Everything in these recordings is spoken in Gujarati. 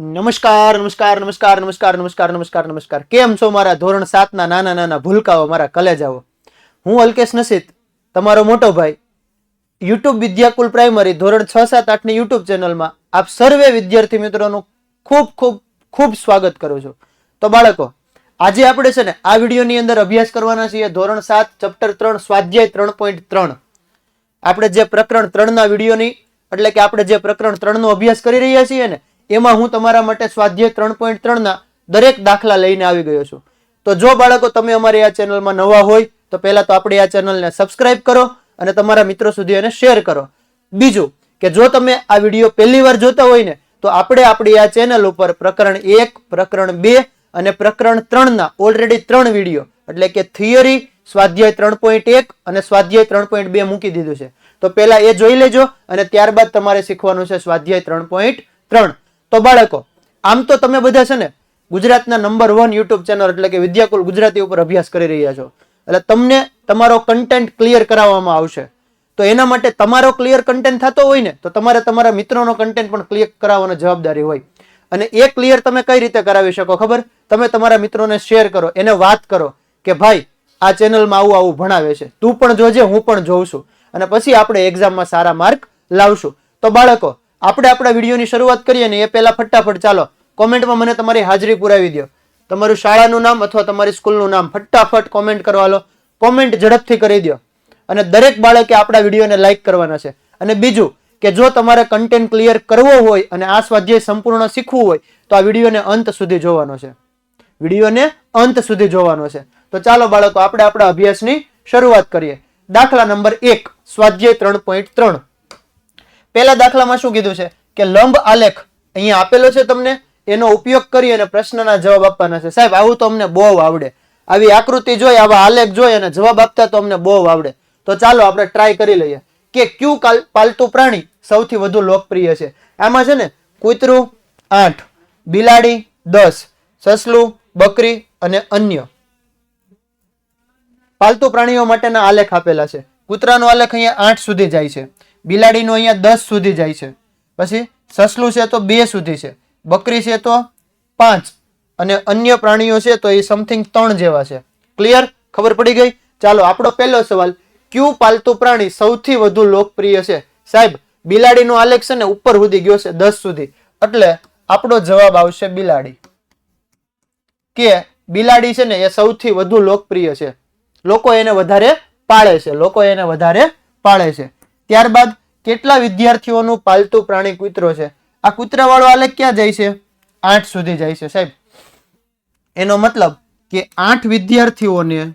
નમસ્કાર નમસ્કાર નમસ્કાર નમસ્કાર નમસ્કાર નમસ્કાર નમસ્કાર કેમ છો મારા ધોરણ 7 ના નાના નાના ભૂલકાઓ મારા કલેજાઓ। હું અલ્કેશ નસીત તમારો મોટો ભાઈ YouTube વિદ્યાકુલ પ્રાઇમરી ધોરણ 6 7 8 ની YouTube ચેનલમાં આપ સર્વે વિદ્યાર્થી મિત્રોનું ખૂબ ખૂબ ખૂબ સ્વાગત કરું છું। તો બાળકો આજે આપણે છે ને આ વિડિયોની અંદર અભ્યાસ કરવાના છીએ ધોરણ 7 ચેપ્ટર 3 સ્વાધ્યાય 3.3 આપણે જે પ્રકરણ 3 ના વિડિયોની એટલે કે આપણે જે પ્રકરણ 3 નો અભ્યાસ કરી રહ્યા છીએ ને એમાં હું તમારા માટે સ્વાધ્યાય 3.3 ના દરેક દાખલા લઈને આવી ગયો છું। તો જો બાળકો તમે અમારી આ ચેનલમાં નવા હોય તો પહેલા તો આપણી આ ચેનલને સબસ્ક્રાઇબ કરો અને તમારા મિત્રો સુધી એને શેર કરો। બીજું કે જો તમે આ વિડિયો પહેલીવાર જોતા હોય ને તો આપણે આપણી આ ચેનલ ઉપર પ્રકરણ 1 પ્રકરણ 2 અને પ્રકરણ 3 ના ઓલરેડી 3 વિડિયો એટલે કે થિયરી સ્વાધ્યાય 3.1 અને સ્વાધ્યાય 3.2 મૂકી દીધું છે। તો પહેલા એ જોઈ લેજો અને ત્યારબાદ તમારે શીખવાનું છે સ્વાધ્યાય 3.3। તો બાળકો આમ તો તમે બધા છે ને ગુજરાતના નંબર 1 YouTube ચેનલ એટલે કે વિદ્યાકુલ ગુજરાતી ઉપર અભ્યાસ કરી રહ્યા છો એટલે તમને તમારો કન્ટેન્ટ ક્લિયર કરાવવામાં આવશે। તો એના માટે તમારો ક્લિયર કન્ટેન્ટ થતો હોય ને તો તમારે તમારા મિત્રોનો કન્ટેન્ટ પણ ક્લિયર કરાવવાની જવાબદારી હોય। અને એ ક્લિયર તમે કઈ રીતે કરાવી શકો ખબર? તમે તમારા મિત્રોને શેર કરો, એને વાત કરો કે ભાઈ આ ચેનલમાં આવું આવું ભણાવે છે, તું પણ જોજે, હું પણ જોઉં છું અને પછી આપણે એક્ઝામમાં સારા માર્ક લાવશું। તો બાળકો આપણે આપણા વિડીયોની શરૂઆત કરીએ ને એ પહેલા ફટાફટ ચાલો કોમેન્ટમાં મને તમારી હાજરી પુરાવી દો। તમારું શાળાનું નામ અથવા તમારી સ્કૂલનું નામ ફટાફટ કોમેન્ટ કરવા લો, કોમેન્ટ ઝડપથી કરી દો અને દરેક બાળકે આપણા વિડીયોને લાઈક કરવાના છે। અને બીજું કે જો તમારે કન્ટેન્ટ ક્લિયર કરવો હોય અને આ સ્વાધ્યાય સંપૂર્ણ શીખવું હોય તો આ વિડીયોને અંત સુધી જોવાનો છે, વિડીયોને અંત સુધી જોવાનો છે। તો ચાલો બાળકો આપણે આપણા અભ્યાસની શરૂઆત કરીએ। દાખલા નંબર 1 સ્વાધ્યાય 3.3 પહેલા દાખલામાં શું કીધું છે કે લંબ આલેખ અહીંયા આપેલો છે તમને, એનો ઉપયોગ કરી અને પ્રશ્નના જવાબ આપવાના છે। સાહેબ આવું તો અમને બહુ આવડે, આવી આકૃતિ જોઈ, આવા આલેખ જોઈ અને જવાબ આપતા તો અમને બહુ આવડે। તો ચાલો આપણે ટ્રાય કરી લઈએ કે કયું પાલતુ પ્રાણી સૌથી વધુ લોકપ્રિય છે। આમાં છે ને કૂતરું 8, બિલાડી 10, સસલું, બકરી અને અન્ય પાલતુ પ્રાણીઓ માટેના આલેખ આપેલા છે। કૂતરાનો આલેખ અહીંયા 8 સુધી જાય છે, બિલાડીનો અહીંયા 10 સુધી જાય છે, પછી સસલું છે તો 2 સુધી છે, બકરી છે તો 5 અને અન્ય પ્રાણીઓ છે તો એ સમથિંગ 3 જેવા છે। ક્લિયર? ખબર પડી ગઈ? ચાલો આપણો પહેલો સવાલ, કયું પાલતુ પ્રાણી સૌથી વધુ લોકપ્રિય છે? સાહેબ બિલાડીનો આલેખ છે ને ઉપર સુધી ગયો છે 10 સુધી એટલે આપણો જવાબ આવશે બિલાડી, કે બિલાડી છે ને એ સૌથી વધુ લોકપ્રિય છે, લોકો એને વધારે પાળે છે, લોકો એને વધારે પાળે છે। ત્યારબાદ કેટલા વિદ્યાર્થીઓનું પાલતુ પ્રાણી કૂતરો છે? આ કૂતરા વાળો આલેખ ક્યાં જાય છે? 8 સુધી જાય છે સાહેબ। એનો મતલબ કે 8 વિદ્યાર્થીઓનું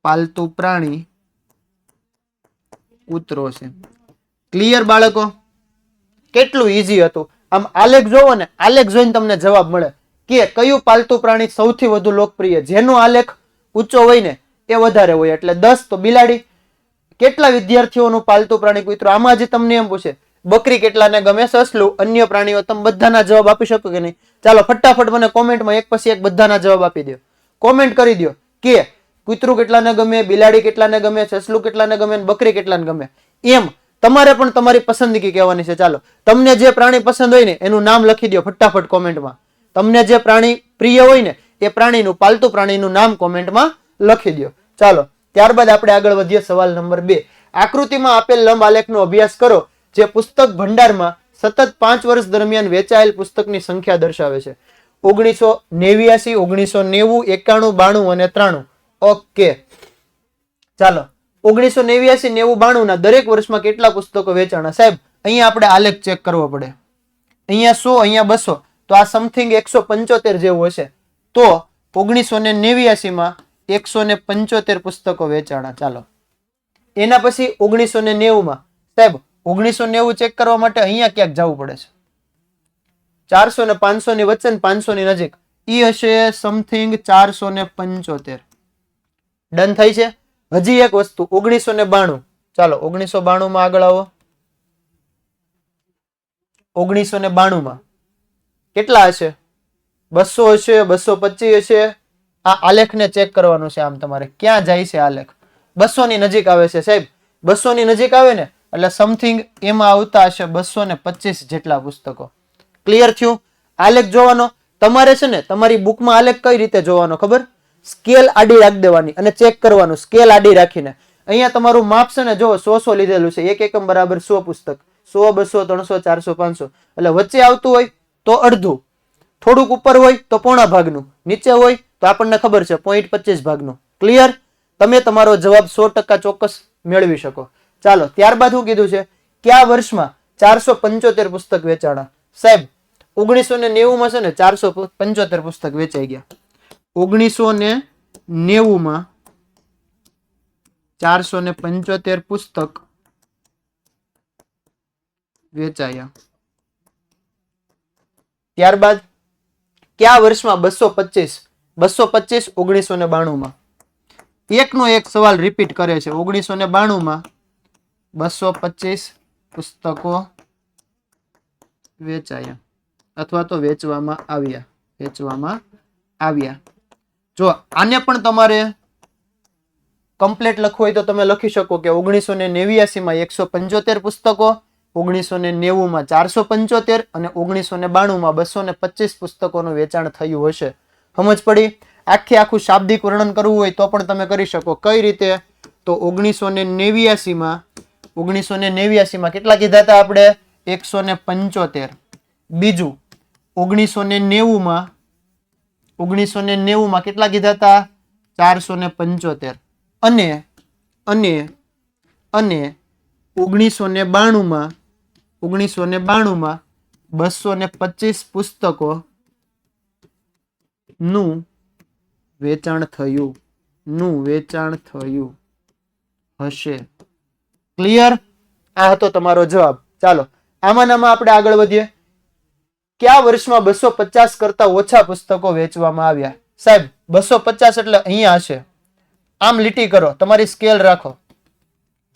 પાલતુ પ્રાણી કૂતરો છે। ક્લિયર બાળકો? કેટલું ઈઝી હતું। આમ આલેખ જોવો ને, આલેખ જોઈને તમને જવાબ મળે કે કયું પાલતુ પ્રાણી સૌથી વધુ લોકપ્રિય, જેનો આલેખ ઊંચો હોય ને એ વધારે હોય એટલે 10 તો બિલાડી। કેટલા વિદ્યાર્થીઓનું પાલતુ પ્રાણી કૂતરો? આમાં જે તમને એમ પૂછે બકરી કેટલાને ગમે, સસલું, અન્ય પ્રાણીઓ, તમે બધાના જવાબ આપી શકો કે નહીં? ચાલો ફટાફટ મને કોમેન્ટમાં એક પછી એક બધાના જવાબ આપી દો, કોમેન્ટ કરી દો કે કૂતરું કેટલાને ગમે, બિલાડી કેટલાને ગમે, સસલું કેટલાને ગમે, બકરી કેટલાને ગમે। એમ તમારે પણ તમારી પસંદગી કહેવાની છે। ચાલો તમને જે પ્રાણી પસંદ હોય ને એનું નામ લખી દો ફટાફટ કોમેન્ટમાં, તમને જે પ્રાણી પ્રિય હોય ને એ પ્રાણીનું, પાલતુ પ્રાણીનું નામ કોમેન્ટમાં લખી દો। ચાલો ત્યારબાદ આપણે આગળ વધીએ સવાલ નંબર 2, આકૃતિમાં આપેલ લંબ આલેખનો અભ્યાસ કરો જે પુસ્તક ભંડારમાં સતત 5 વર્ષ દરમિયાન વેચાયેલ પુસ્તકની સંખ્યા દર્શાવે છે। 1989, 1990, 91, 92 અને 93। ઓકે ચાલો 1989, 90, 92 ના દરેક વર્ષમાં કેટલા પુસ્તકો વેચાણા? સાહેબ અહીંયા આપણે આલેખ ચેક કરવો પડે, અહીંયા 100, અહીંયા 200 તો આ સમથિંગ 175 જેવું હશે। તો 1989 માં 175 પુસ્તકો વેચાણા। ચાલો એના પછી 1990 માં સાહેબ 1990 ચેક કરવા માટે અહીંયા ક્યાંક જવું પડે છે, 400 ને 500 ની વચ્ચે ને 500 ની નજીક, ઈ હશે સમથિંગ 475। ડન થાય છે? હજી એક વસ્તુ 1992, ચાલો 1992 માં આગળ આવો। 1992 માં કેટલા હશે? 200 હશે, 225 હશે, આ આલેખને ચેક કરવાનું છે. આમ તમારે ક્યાં જાય છે આલેખ? 200 ની નજીક આવે છે સાહેબ. 200 ની નજીક આવે ને એટલે સમથિંગ એમાં આવતા હશે 225 જેટલા પુસ્તકો. ક્લિયર થયું? આલેખ જોવાનો તમારે છે ને, તમારી બુકમાં આલેખ કઈ રીતે જોવાનો ખબર? સ્કેલ આડી રાખી દેવાની અને ચેક કરવાનું સ્કેલ આડી રાખીને. અહીંયા તમારું માપ છે ને, જો 100 લીધેલું છે. 1 એકમ બરાબર 100 પુસ્તક. 100, 200, 300, 400, 500 એટલે વચ્ચે આવતું હોય તો અડધું, થોડુંક ઉપર હોય તો પોણા ભાગનું, નીચે હોય તો આપણને ખબર છે 0.25 ભાગનું. ક્લિયર? તમે તમારો જવાબ 100% ચોક્કસ મેળવી શકો. ચાલો, ત્યારબાદ શું કીધું છે? કયા વર્ષમાં 475 પુસ્તક વેચાણા? સાહેબ 1990 માં છે ને 475 પુસ્તક વેચાઈ ગયા. 1990 માં 475 પુસ્તક વેચાયા. ત્યારબાદ કયા વર્ષમાં 225? 225 1992 માં. એકનો એક સવાલ રિપીટ કરે છે. 1992 માં 225 પુસ્તકો વેચાયા અથવા તો વેચવામાં આવ્યા. જો આને પણ તમારે કમ્પ્લીટ લખવું હોય તો તમે લખી શકો કે 1989 માં 175 પુસ્તકો, 1990 માં 475 અને 1992 માં 225 પુસ્તકોનું વેચાણ થયું હશે. સમજ પડી? આખું શાબ્દિક વર્ણન કરવું હોય તો પણ તમે કરી શકો. કઈ રીતે? તો 1989 માં કેટલા કીધા હતા આપણે? 175. બીજું 1990 માં કેટલા કીધા હતા? 475. અને 1992 માં 225 પુસ્તકો નું વેચાણ થયું હશે. ક્લિયર? આ હતો તમારો જવાબ. ચાલો, આમાં આપણે આગળ વધીએ. કયા વર્ષમાં 250 કરતા ઓછા પુસ્તકો વેચવામાં આવ્યા? સાહેબ 250 એટલે અહીંયા હશે. આમ લીટી કરો, તમારી સ્કેલ રાખો.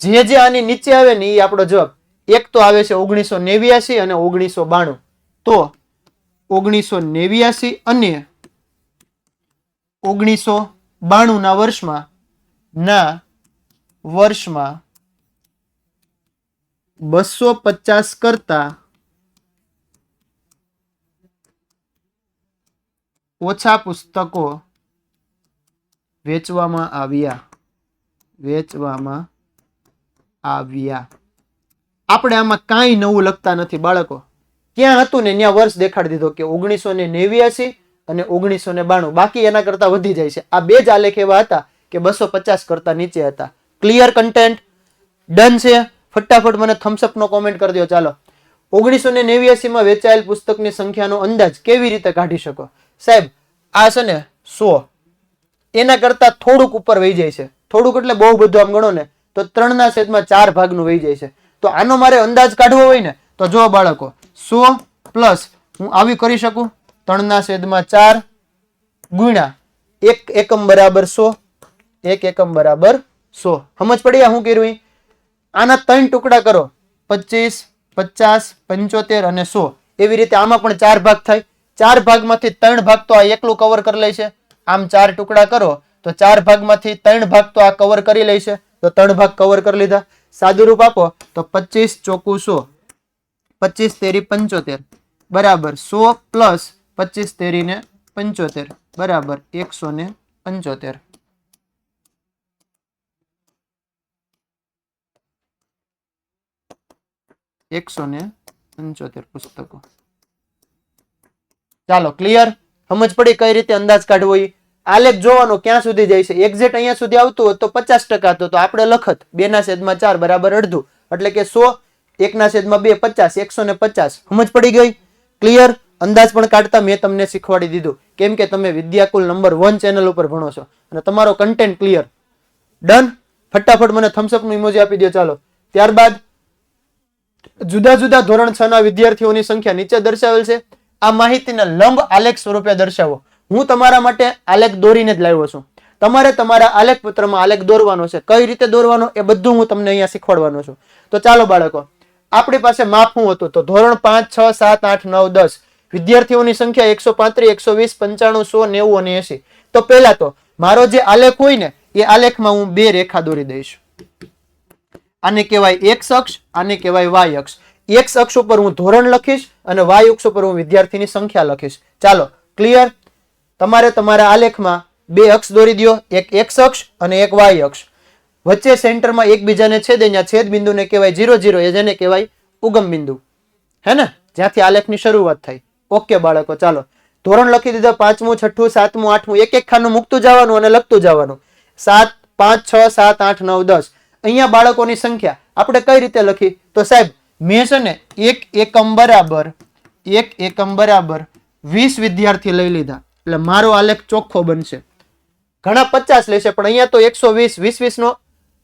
જે આની નીચે આવે ને એ આપણો જવાબ. એક તો આવે છે 1989 અને 1992. તો 1989 અને 1992 ના વર્ષમાં 250 કરતા ઓછા પુસ્તકો વેચવામાં આવ્યા. આપણે આમાં કાંઈ નવું લખતા નથી બાળકો. ક્યાં હતું ને ત્યાં વર્ષ દેખાડી દીધો કે 1989 અને 1992. બાકી એના કરતા વધી જાય છે. આ બે જ આલેખ એવા હતા કે 250 કરતા નીચે હતા. Clear content? ડન છે? ફટાફટ મને થમ્સઅપ નો કોમેન્ટ કરી દો. ચાલો, 1989 માં વેચાયેલ પુસ્તકની સંખ્યાનો અંદાજ કેવી રીતે કાઢી શકો? સાહેબ આ છે ને 100, એના કરતા થોડુંક ઉપર વહી જાય છે. થોડુંક એટલે બહુ બધું આમ ગણો ને તો 3/4 ભાગનું વહી જાય છે. તો આનો મારે અંદાજ કાઢવો હોય ને તો જો બાળકો 100 પ્લસ હું આવી કરી શકું 3/4 ગુણ્યા 1 એકમ બરાબર 100. 1 એકમ બરાબર 100. સમજ પડી? શું કર્યું? આના 3 ટુકડા કરો, 25, 50, 75 અને 100. એવી રીતે આમાં પણ 4 ભાગ થાય. 4 ભાગમાંથી 3 ભાગ તો આ એકલું કવર કરી લે છે. આમ 4 ટુકડા કરો તો 4 ભાગમાંથી 3 ભાગ તો આ કવર કરી લે છે. તો 3 ભાગ કવર કરી લીધા. સાદું રૂપ આપો તો 25 ચોકુ 100, 25 તેરી 75 બરાબર 100 પ્લસ 25 તેરી ને 75 બરાબર 175. પુસ્તકો. ચાલો, ક્લિયર? સમજ પડી કઈ રીતે અંદાજ કાઢવો? આલેખ જોવાનો ક્યાં સુધી જાય છે. એક્ઝેક્ટ અહીંયા સુધી આવતું હોત તો 50% હતો તો આપણે લખત 2/4 બરાબર અડધું, એટલે કે 100, 1/2 50, 150. સમજ પડી ગઈ? ક્લિયર? અંદાજ પણ કાઢતા મેં તમને શીખવાડી દીધું, કેમ કે તમે વિદ્યાકુલ નંબર 1 ચેનલ ઉપર ભણો છો અને તમારો કન્ટેન્ટ ક્લિયર. ડન? ફટાફટ મને થમ્સઅપ નું ઇમોજી આપી દો. ચાલો, ત્યારબાદ જુદા જુદા ધોરણ 6 ના વિદ્યાર્થીઓની સંખ્યા નીચે દર્શાવેલ છે. આ માહિતીને લંબ આલેખ સ્વરૂપે દર્શાવો. હું તમારા માટે આલેખ દોરીને જ લાવ્યો છું. તમારે તમારા આલેખ પત્રમાં આલેખ દોરવાનો છે. કઈ રીતે દોરવાનો એ બધું હું તમને અહીંયા શીખવાડવાનો છું. તો ચાલો બાળકો, આપણી પાસે માપ શું હતું? તો ધોરણ 5, 6, 7, 8, 9, 10 વિદ્યાર્થીઓની સંખ્યા 135, 120, 95, 100, 90 અને 80. તો પહેલા તો મારો જે આલેખ હોય ને એ આલેખમાં હું બે રેખા દોરી દઈશ. આને કહેવાય એક્સ અક્ષ, આને કહેવાય વાય અક્ષ. એક્સ અક્ષ ઉપર હું ધોરણ લખીશ અને વાય અક્ષ ઉપર હું વિદ્યાર્થીની સંખ્યા લખીશ. ચાલો ક્લિયર. તમારે તમારા આલેખમાં બે અક્ષ દોરી દો, એક એક્સ અક્ષ અને એક વાય અક્ષ. વચ્ચે સેન્ટરમાં એકબીજાને છેદે, ત્યાં છેદ બિંદુને કહેવાય 0 0, એ જેને કહેવાય ઉગમ બિંદુ, હે ને, જ્યાંથી આલેખની શરૂઆત થાય. ઓકે બાળકો, ચાલો ધોરણ લખી દીધા, 5મું 6ઠું 7મું 8મું, એક એક ખાનું મૂકતું જવાનું અને લખતું જવાનું. 7 5 6 7 8 9 10. અહીંયા બાળકોની સંખ્યા આપણે કઈ રીતે લખી? તો સાહેબ મેં છે ને એક એકમ બરાબર 20 વિદ્યાર્થી લઈ લીધા એટલે મારો આલેખ ચોખ્ખો બનશે. ઘણા 50 લેશે પણ અહીંયા તો 120 20 નો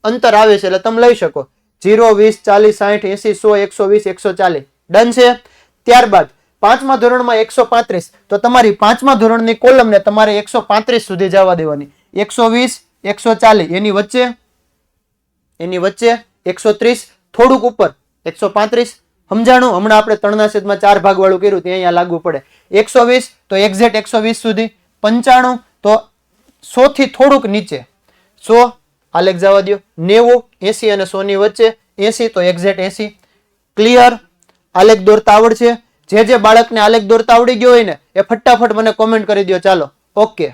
અંતર આવે છે એટલે તમે લઈ શકો 0 20 40 60 80 100 120 140. ડન છે. ત્યારબાદ 5મા ધોરણમાં 135, તો તમારી 5મા ધોરણની કોલમને તમારે 135 સુધી જવા દેવાની. 120 140 એની વચ્ચે 130, થોડુંક ઉપર 135. સમજાણું? હમણાં આપણે 3/4 ભાગ વાળું કર્યું તે અહીંયા લાગુ પડે. 120 તો એક્ઝેક્ટ 120 સુધી. 95 તો 100 થી થોડુંક નીચે 100 આલેખ જવા દો. 90 80 અને 100 ની વચ્ચે 80 તો એક્ઝેક્ટ 80. ક્લિયર? આલેખ દોરતા આવડશે? જે બાળકને આલેખ દોરતા આવડી ગયો હોય ને એ ફટાફટ મને કોમેન્ટ કરી દો. ચાલો ઓકે,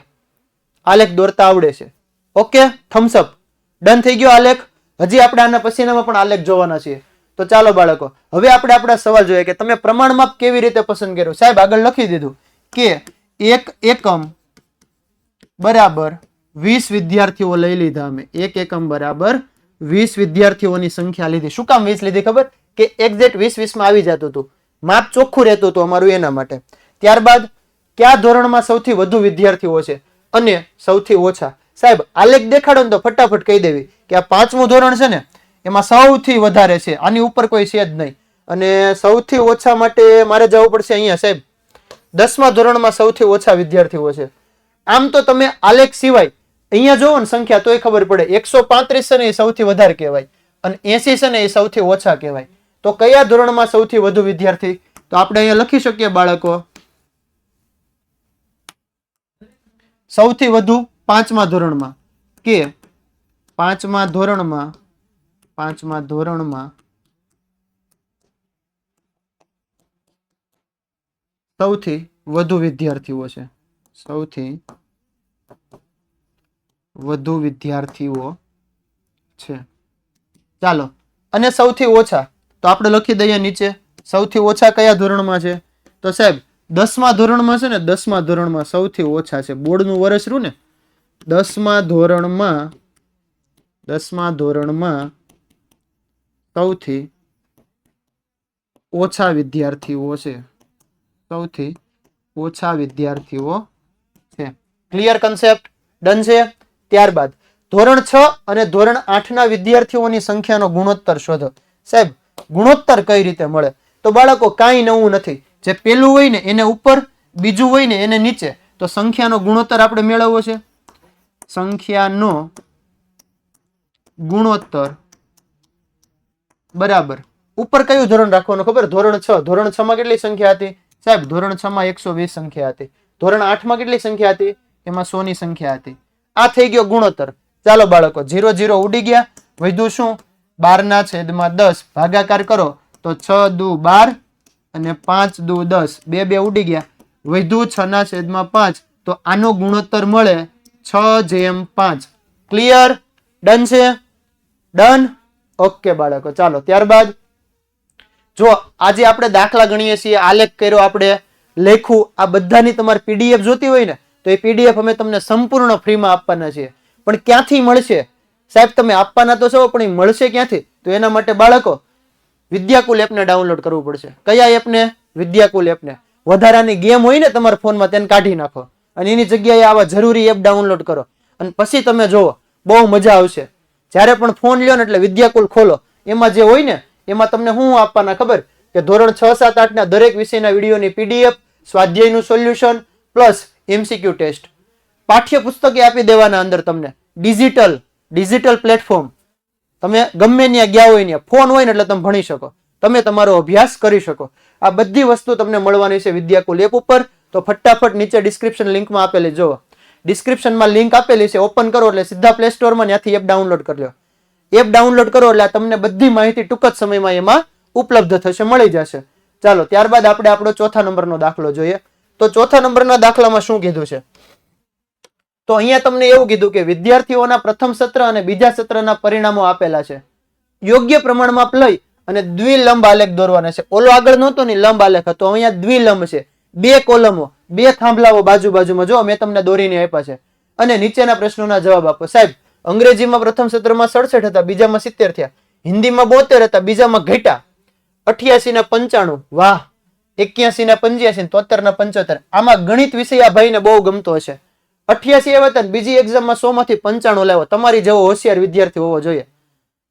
આલેખ દોરતા આવડે છે. Okay, Thums up. ડન થઈ ગયો આલેખ. હજી આપણે આના પછીનામાં પણ આલેખ જોવાના છીએ. તો ચાલો બાળકો, હવે આપણે આપણા સવાલ જોઈએ કે તમે પ્રમાણમાપ કેવી રીતે પસંદ કર્યું. સાહેબ આગળ લખી દીધું કે એક એકમ બરાબર 20 વિદ્યાર્થીઓ લઈ લીધા. અમે એક એકમ બરાબર 20 વિદ્યાર્થીઓની સંખ્યા લીધી. શું કામ 20 લીધી ખબર? કે એક્ઝેક્ટ 20 માં આવી જતું હતું, માપ ચોખ્ખું રહેતું હતું અમારું, એના માટે. ત્યારબાદ કયા ધોરણમાં સૌથી વધુ વિદ્યાર્થીઓ છે અને સૌથી ઓછા? સાહેબ આલેખ દેખાડો ને તો ફટાફટ કહી દેવી કે આ 5મું ધોરણ છે ને એમાં સૌથી વધારે છે, આની ઉપર કોઈ છે જ નહીં. અને સૌથી ઓછા માટે મારે જવું પડશે અહીંયા સાહેબ 10મા ધોરણમાં સૌથી ઓછા વિદ્યાર્થીઓ છે. આમ તો તમે આલેખ સિવાય અહીંયા જોવો ને સંખ્યા તોય ખબર પડે 135 છે ને એ સૌથી વધારે કહેવાય અને 80 છે ને એ સૌથી ઓછા કહેવાય. તો કયા ધોરણમાં સૌથી વધુ વિદ્યાર્થી? તો આપણે અહીંયા લખી શકીએ બાળકો સૌથી વધુ 5મા ધોરણમાં, કે 5મા ધોરણમાં સૌથી વધુ વિદ્યાર્થીઓ છે. સૌથી વધુ વિદ્યાર્થીઓ છે. ચાલો, અને સૌથી ઓછા તો આપણે લખી દઈએ નીચે. સૌથી ઓછા કયા ધોરણમાં છે? તો સાહેબ 10મા ધોરણમાં છે ને, 10મા ધોરણમાં સૌથી ઓછા છે. બોર્ડનું વર્ષ રહ્યું ને, 10મા ધોરણમાં સૌથી ઓછા વિદ્યાર્થીઓ છે. સૌથી ઓછા વિદ્યાર્થીઓ છે. Clear concept? ડન છે. ત્યારબાદ ધોરણ 6 અને ધોરણ 8 ના વિદ્યાર્થીઓની સંખ્યાનો ગુણોત્તર શોધો. સાહેબ ગુણોત્તર કઈ રીતે મળે? તો બાળકો કાંઈ નવું નથી. જે પેલું હોય ને એને ઉપર, બીજું હોય ને એને નીચે. તો સંખ્યાનો ગુણોત્તર આપણે મેળવવો છે. સંખ્યાનો ગુણોત્તર બરાબર ઉપર કયું ધોરણ રાખવાનું ખબર? ધોરણ 6. ધોરણ 6 માં કેટલી સંખ્યા હતી સાહેબ? ધોરણ 6 માં 120 સંખ્યા હતી. ધોરણ 8 માં કેટલી સંખ્યા હતી? એમાં 100 ની સંખ્યા હતી. આ થઈ ગયો ગુણોત્તર. ચાલો બાળકો 0 0 ઉડી ગયા. વધ્યું શું? 12/10 ભાગાકાર કરો તો 6 દુ 12 અને 5 દુ 10, બે ઉડી ગયા. વધ્યું 6/5. તો આનો ગુણોત્તર મળે 6/5. ક્લિયર? ડન છે? ડન. ઓકે બાળકો, ચાલો ત્યારબાદ જો આજે આપણે દાખલા ગણીએ છીએ, આલેખ કર્યો, આપણે લેખું, આ બધાની તમારે પીડીએફ જોતી હોય ને તો એ પીડીએફ અમે તમને સંપૂર્ણ ફ્રીમાં આપવાના છીએ. પણ ક્યાંથી મળશે સાહેબ? તમે આપવાના તો છો પણ એ મળશે ક્યાંથી? તો એના માટે બાળકો વિદ્યાકુલ એપને ડાઉનલોડ કરવું પડશે. કયા એપને? વિદ્યાકુલ એપને. વધારાની ગેમ હોય ને તમારા ફોનમાં તેને કાઢી નાખો અને એની જગ્યાએ આવા જરૂરી એપ ડાઉનલોડ કરો અને પછી તમે જોવો, બહુ મજા આવશે. જ્યારે પણ ફોન લ્યો ને એટલે વિદ્યાકુલ ખોલો, એમાં જે હોય ને એમાં તમને શું આપવાના ખબર? કે ધોરણ 6 7 8 ના દરેક વિષયના વિડીયોની પીડીએફ, સ્વાધ્યાયનું સોલ્યુશન પ્લસ MCQ ટેસ્ટ, પાઠ્યપુસ્તકે આપી દેવાના અંદર તમને. ડિજિટલ પ્લેટફોર્મ, તમે ગમે ત્યાં ગયા હોય ત્યાં ફોન હોય ને એટલે તમે ભણી શકો, તમે તમારો અભ્યાસ કરી શકો. આ બધી વસ્તુ તમને મળવાની છે વિદ્યાકુલ એપ ઉપર. તો ફટાફટ નીચે ડિસ્ક્રિપ્શન લિંકમાં આપેલી જોવો. ડિસ્ક્રિપ્શનમાં લિંક આપેલી છે, ઓપન કરો એટલે સીધા પ્લે સ્ટોરમાં ત્યાંથી એપ ડાઉનલોડ કરી લો. એપ ડાઉનલોડ કરો એટલે તમને બધી માહિતી ટૂંક જ સમયમાં એમાં ઉપલબ્ધ થશે, મળી જશે. ચાલો ત્યારબાદ આપણે આપણો ચોથા નંબરનો દાખલો જોઈએ. તો ચોથા નંબરના દાખલામાં શું કીધું છે? તો અહીંયા તમને એવું કીધું કે વિદ્યાર્થીઓના પ્રથમ સત્ર અને બીજા સત્રના પરિણામો આપેલા છે. યોગ્ય પ્રમાણમાં લઈ અને દ્વિલંબ આલેખ દોરવાના છે. ઓલો આગળ નહોતો ને લંબ આલેખ હતો, અહીંયા દ્વિલંબ છે. 2 કોલમો, 2 થાંભલાઓ બાજુ બાજુમાં જો મેં તમને દોરીને આપ્યા છે. અને નીચેના પ્રશ્નોના જવાબ આપો. સાહેબ અંગ્રેજીમાં પ્રથમ સત્રમાં 67 હતા, બીજામાં 70 થયા. હિન્દીમાં 72 હતા, બીજામાં ઘટ્યા. 88 ને 95, વાહ. 81 ને 85, 73 ને 75. આમાં ગણિત વિષય આ ભાઈને બહુ ગમતો હશે. 88 આવ્યા હતા ને બીજી એક્ઝામમાં 100 માંથી 95 લાવ્યો. તમારી જેવો હોશિયાર વિદ્યાર્થી હોવો જોઈએ,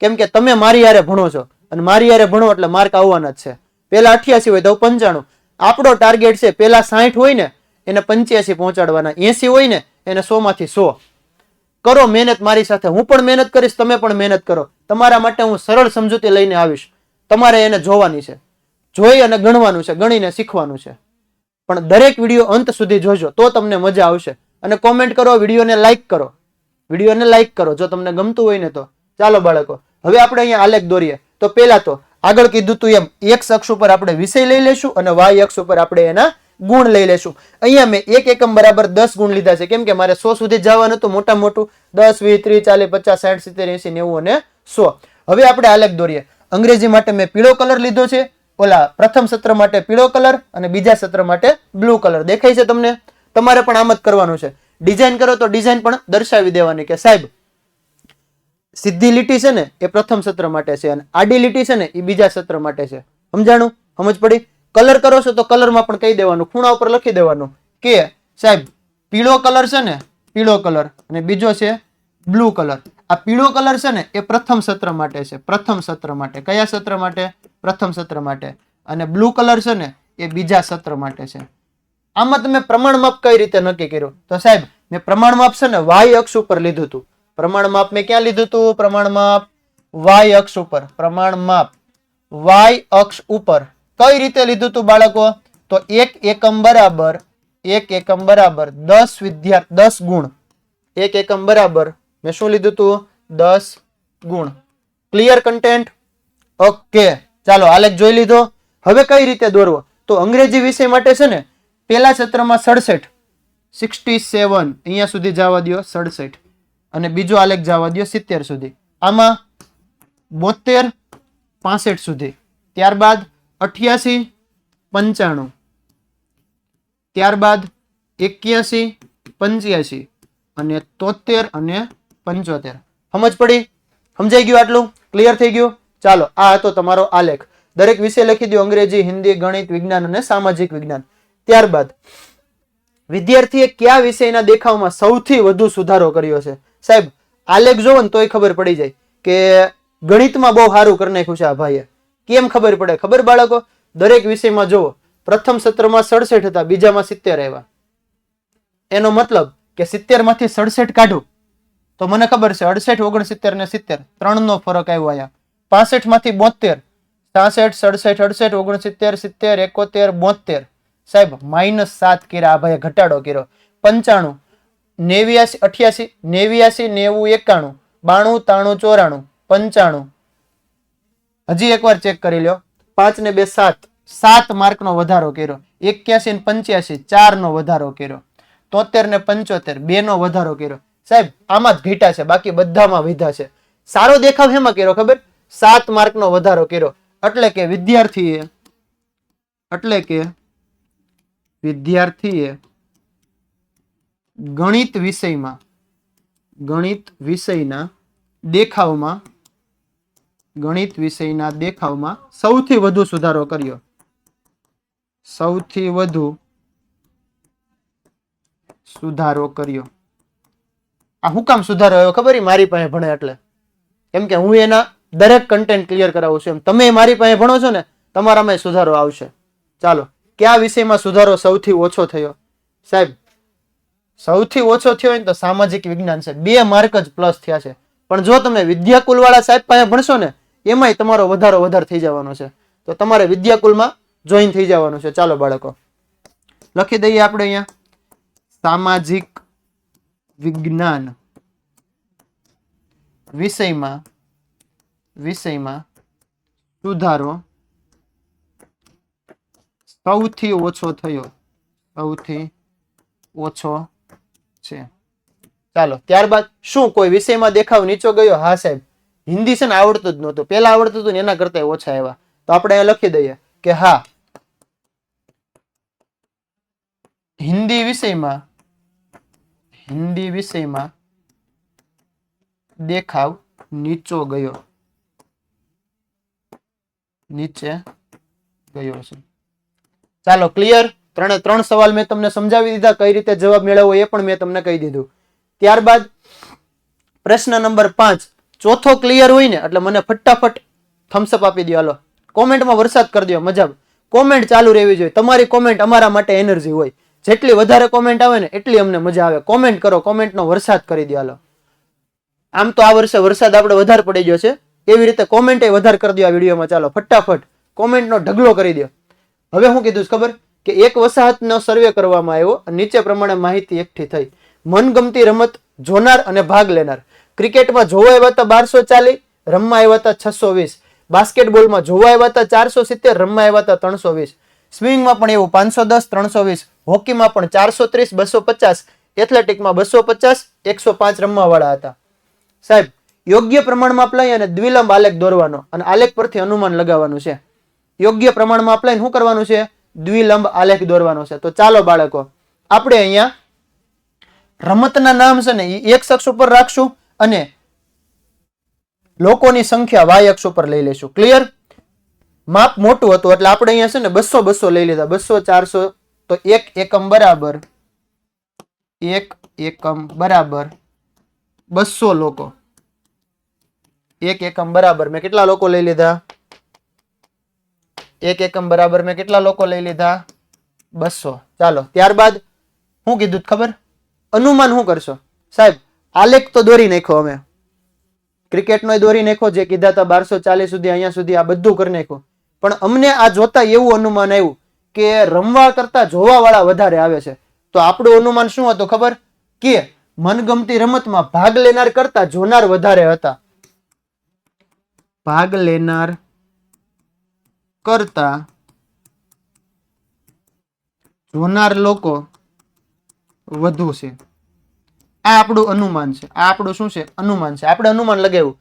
કેમ કે તમે મારી હારે ભણો છો અને મારી હારે ભણો એટલે માર્ક આવવાના જ છે. પેલા 88 હોય તો 95. આપણો ટાર્ગેટ છે પેલા 60 હોય ને એને 85 પહોંચાડવાના, 80 હોય ને એને 100 માંથી 100. કરો મહેનત મારી સાથે, હું પણ મહેનત કરીશ, તમે પણ મહેનત કરો. તમારા માટે હું સરળ સમજૂતી લઈને આવીશ, તમારે એને જોવાની છે, જોઈ અને ગણવાનું છે, ગણીને શીખવાનું છે. પણ દરેક વિડીયો અંત સુધી જોજો તો તમને મજા આવશે. અને કોમેન્ટ કરો, વિડીયોને લાઈક કરો, વિડીયોને લાઈક કરો જો તમને ગમતું હોય ને તો. ચાલો બાળકો, હવે આપણે અહીંયા આલેખ દોરીએ. તો પેલા તો આગળ કીધું તું એમ એક્સ અક્ષ ઉપર આપણે વિષય લઈ લેશું અને વાય અક્ષ ઉપર આપણે એના ગુણ લઈ લેશું. અહીંયા મેં 1 એકમ બરાબર 10 ગુણ લીધા છે, કેમ કે મારે 100 સુધી જવાનું હતું, મોટા મોટું 10 20 30 40 50 60 70 80 90 અને 100. હવે આપણે આલેખ દોરીએ. અંગ્રેજી માટે મેં પીળો કલર લીધો છે, ઓલા પ્રથમ સત્ર માટે પીળો કલર અને બીજા સત્ર માટે બ્લુ કલર. દેખાય છે તમને? તમારે પણ આમ જ કરવાનું છે. ડિઝાઇન કરો તો ડિઝાઇન પણ દર્શાવી દેવાની કે સાહેબ સીધી લીટી છે ને એ પ્રથમ સત્ર માટે છે અને આડી લીટી છે ને એ બીજા સત્ર માટે છે. સમજાણું? સમજ પડી? કલર કરો છો તો કલરમાં પણ કહી દેવાનું, ખૂણા ઉપર લખી દેવાનું કે સાહેબ પીળો કલર છે ને, પીળો કલર, અને બીજો છે બ્લુ કલર. આ પીળો કલર છે ને એ પ્રથમ સત્ર માટે છે, પ્રથમ સત્ર માટે. કયા સત્ર માટે? પ્રથમ સત્ર માટે. અને બ્લુ કલર છે ને એ બીજા સત્ર માટે છે. આમાં તમે પ્રમાણ માપ કઈ રીતે નક્કી કર્યું? તો સાહેબ મેં પ્રમાણ માપ છે ને વાય અક્ષ ઉપર લીધું હતું. પ્રમાણ માપ મેં ક્યાં લીધું હતું? પ્રમાણ માપ વાય અક્ષ ઉપર. પ્રમાણ માપ વાય અક્ષ ઉપર કઈ રીતે લીધું હતું બાળકો? તો 1 એકમ બરાબર 1 એકમ બરાબર 10 ગુણ. 1 એકમ બરાબર મેં શું લીધું હતું? 10 ગુણ. Clear content? ઓકે, ચાલો આલેખ જોઈ લીધો. હવે કઈ રીતે દોરવો? તો અંગ્રેજી વિષય માટે છે ને પેલા સત્રમાં 67 અહીંયા સુધી જવા દો 67 અને બીજો આલેખ જવા દો 70 સુધી. આમાં 72 65 સુધી, ત્યારબાદ 88 95, ત્યારબાદ 81 85 અને 73 અને 75. સમજ પડી? સમજાઈ ગયું? આટલું ક્લિયર થઈ ગયું? ચાલો આ હતો તમારો આલેખ. દરેક વિષય લખી દો, અંગ્રેજી, હિન્દી, ગણિત, વિજ્ઞાન અને સામાજિક વિજ્ઞાન. ત્યારબાદ વિદ્યાર્થીએ કયા વિષયના દેખાવમાં સૌથી વધુ સુધારો કર્યો છે? સાહેબ આલેખ જોવો ને તોય ખબર પડી જાય કે ગણિતમાં બહુ સારું કરી નાખ્યું છે આ ભાઈએ. કેમ ખબર પડે? ખબર બાળકો? દરેક વિષયમાં જોવો, પ્રથમ સત્રમાં 67 હતા, બીજામાં 70 આવ્યા. એનો મતલબ કે 70 માંથી 67 કાઢું તો મને ખબર છે 68 69 ને 70 3નો ફરક આવ્યો. અહીંયા 65 માંથી 72, 66 67 68 69 70 71 72. સાહેબ -7 કર્યા આ ભાઈએ, ઘટાડો કર્યો. 95 89 88 89 90 91 92 93 94 95. હજી એકવાર ચેક કરી લ્યો. 5 ને 2 7, 7 માર્કનો વધારો કર્યો. 81 ને 85 4 નો વધારો કર્યો. 73 ને 75 2 નો વધારો કર્યો. સાહેબ આમાં જ ઘટ્યા છે, બાકી બધામાં વધ્યા છે. સારો દેખાવ હેમાં કર્યો ખબર? 7 માર્કનો વધારો કર્યો. એટલે કે વિદ્યાર્થીએ ગણિત વિષયના દેખાવમાં સૌથી વધુ સુધારો કર્યો. સૌથી વધુ સુધારો કર્યો. આ હું કામ સુધારો આવ્યો ખબર? મારી પાસે ભણે એટલે. કેમ કે હું એના દરેક કન્ટેન્ટ ક્લિયર કરાવું છું. એમ તમે મારી પાસે ભણો છો ને તમારામાં સુધારો આવશે. ચાલો, કયા વિષયમાં સુધારો સૌથી ઓછો થયો? સાહેબ સૌથી ઓછો થયો ને તો સામાજિક વિજ્ઞાન છે. 2 માર્ક જ પ્લસ થયા છે. પણ જો તમે વિદ્યાકુલ વાળા સાહેબ પાસે ભણશો ને એમાંય તમારો વધારે થઈ જવાનો છે. તો તમારે વિદ્યાકુલમાં જોઈન થઈ જવાનું છે. ચાલો બાળકો લખી દઈએ આપણે અહીંયા સામાજિક વિજ્ઞાન વિષયમાં સુધારો સૌથી ઓછો થયો, સૌથી ઓછો છે. ચાલો ત્યારબાદ શું કોઈ વિષયમાં દેખાવ નીચો ગયો? હા સાહેબ, હિન્દી છે ને આવડતું જ નહોતું, પેલા આવડતું હતું ને એના કરતા ઓછા આવ્યા. તો આપણે અહીંયા લખી દઈએ કે હા, હિન્દી વિષયમાં દેખાવ નીચે ગયો છે. ચાલો ક્લિયર? ત્રણ સવાલ મેં તમને સમજાવી દીધા, કઈ રીતે જવાબ મેળવવો એ પણ મેં તમને કહી દીધું. ત્યારબાદ પ્રશ્ન નંબર 5, ચોથો ક્લિયર હોય ને એટલે મને ફટાફટ થમ્સઅપ આપી દો. હાલો કોમેન્ટમાં વરસાદ કરી દો. મજા, કોમેન્ટ ચાલુ રહેવી જોઈએ. તમારી કોમેન્ટ અમારા માટે એનર્જી હોય. જેટલી વધારે કોમેન્ટ આવે ને એટલી અમને મજા આવે. કોમેન્ટ કરો, કોમેન્ટનો વરસાદ કરી દો. હાલો, આમ તો આ વર્ષે વરસાદ આપણે વધારે પડી ગયો છે, એવી રીતે કોમેન્ટ વધારે કરી દો આ વિડીયોમાં. ચાલો ફટાફટ કોમેન્ટનો ઢગલો કરી દો. હવે હું કીધું ખબર કે એક વસાહતનો સર્વે કરવામાં આવ્યો, નીચે પ્રમાણે માહિતી એકઠી થઈ. મનગમતી રમત જોનાર અને ભાગ લેનાર. ક્રિકેટમાં જોવા આવ્યા હતા 1240, રમવા આવ્યા હતા 620. બાસ્કેટબોલમાં જોવા આવ્યા હતા 470, રમવા આવ્યા હતા 320. સ્વિમિંગમાં પણ એવું 510, 320. હોકીમાં પણ 430, 250. એથ્લેટિકમાં 250, 105 રમવા વાળા હતા. સાહેબ યોગ્ય પ્રમાણમાં અપ્લાય અને દ્વિલંબ આલેખ દોરવાનો અને આલેખ પરથી અનુમાન લગાવવાનું છે. યોગ્ય પ્રમાણમાં અપ્લાય શું કરવાનું છે? દ્વિલંબ આલેખ દોરવાનો છે. તો ચાલો બાળકો, આપણે અહીંયા રમતના નામ છે ને એ x અક્ષ ઉપર રાખશું અને લોકોની સંખ્યા y અક્ષ ઉપર લઈ લઈશું. ક્લિયર? માપ મોટું હતું એટલે આપણે અહીંયા છે ને 200 લઈ લીધા. 200, 400. તો 1 એકમ બરાબર 200 લોકો. 1 એકમ બરાબર મેં કેટલા લોકો લઈ લીધા? 1 એકમ બરાબર મેં કેટલા લોકો લઈ લીધા? 200. ચાલો ત્યારબાદ શું કીધું ખબર? અનુમાન શું કરશો? સાહેબ આલેખ તો દોરી નાખો, અમે ક્રિકેટનો દોરી નાખો, જે કીધા હતા 1240 સુધી, અહીંયા સુધી આ બધું કરી નાખો. પણ અમને આ જોતા એવું અનુમાન આવ્યું કે રમવા કરતા જોવા વાળા વધારે આવે છે. તો આપણું અનુમાન શું હતું ખબર? કે મનગમતી રમતમાં ભાગ લેનાર કરતા જોનાર વધારે હતા. ભાગ લેનાર કરતા જોનાર લોકો વધુ છે. આ આપણું અનુમાન છે. આ આપણું શું છે? અનુમાન છે. આપણે અનુમાન લગાવ્યું.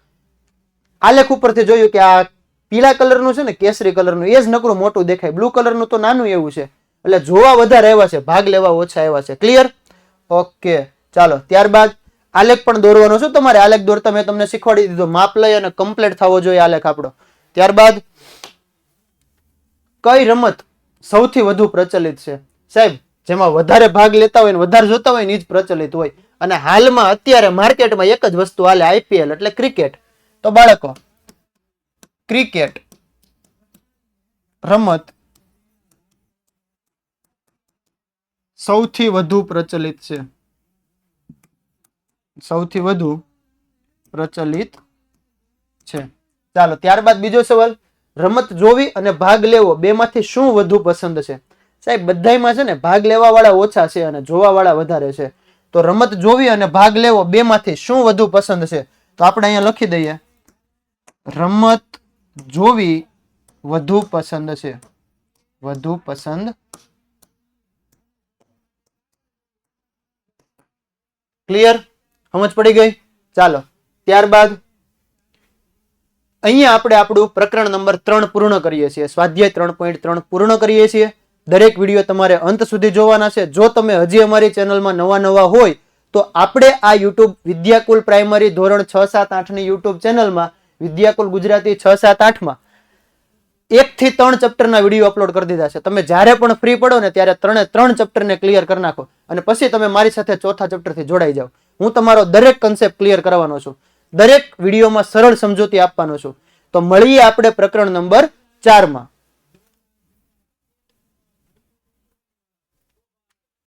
આલેખ ઉપરથી જોયું કે આ પીળા કલરનું છે ને, કેસરી કલરનું, એ જ નકરું મોટું દેખાય. બ્લુ કલરનું તો નાનું એવું છે. એટલે જોવા વધારે આવ્યા છે, ભાગ લેવા ઓછા આવ્યા છે. ક્લિયર? ઓકે ચાલો ત્યારબાદ આલેખ પણ દોરવાનો છે તમારે. આલેખ દોરતા મેં તમને શીખવાડી દીધો. માપ લઈ અને કમ્પ્લીટ થવો જોઈએ આલેખ આપણો. ત્યારબાદ કઈ રમત સૌથી વધુ પ્રચલિત છે? સાહેબ જેમાં વધારે ભાગ લેતા હોય ને વધારે જોતા હોય ને એ જ પ્રચલિત હોય. અને હાલમાં અત્યારે માર્કેટમાં એક જ વસ્તુ હાલે, IPL એટલે ક્રિકેટ. તો બાળકો ક્રિકેટ રમત સૌથી વધુ પ્રચલિત છે. સૌથી વધુ પ્રચલિત છે. ચાલો ત્યારબાદ બીજો સવાલ, રમત જોવી અને ભાગ લેવો બેમાંથી શું વધુ પસંદ છે? સાહેબ બધાયમાં છે ને ભાગ લેવા વાળા ઓછા છે અને જોવા વાળા વધારે છે. તો રમત જોવી અને ભાગ લેવો બેમાંથી શું વધુ પસંદ છે? તો આપણે અહીંયા લખી દઈએ, રમત જોવી વધુ પસંદ છે. વધુ પસંદ. ક્લિયર? સમજ પડી ગઈ? ચાલો ત્યારબાદ અહીંયા આપણે આપણું પ્રકરણ નંબર 3 પૂર્ણ કરીએ છીએ. સ્વાધ્યાય 3.3 પૂર્ણ કરીએ છીએ. દરેક વિડીયો તમારે અંત સુધી જોવાના છે. જો તમે હજી અમારી ચેનલમાં નવા હોય તો આપણે આ યુટ્યુબ વિદ્યાકુલ પ્રાઇમરી ધોરણ 6, 7, 8 ની યુટ્યુબ ચેનલમાં વિદ્યાકુલ ગુજરાતી 6, 7, 8 માં 1 થી 3 ચેપ્ટરના વિડીયો અપલોડ કરી દીધા છે. તમે જ્યારે પણ ફ્રી પડો ને ત્યારે 3 ચેપ્ટરને ક્લિયર કરી નાખો અને પછી તમે મારી સાથે ચોથા ચેપ્ટરથી જોડાઈ જાઓ. હું તમારો દરેક કન્સેપ્ટ ક્લિયર કરવાનો છું. દરેક વિડીયોમાં સરળ સમજૂતી આપવાનો છું. તો મળીએ આપણે પ્રકરણ નંબર 4 માં.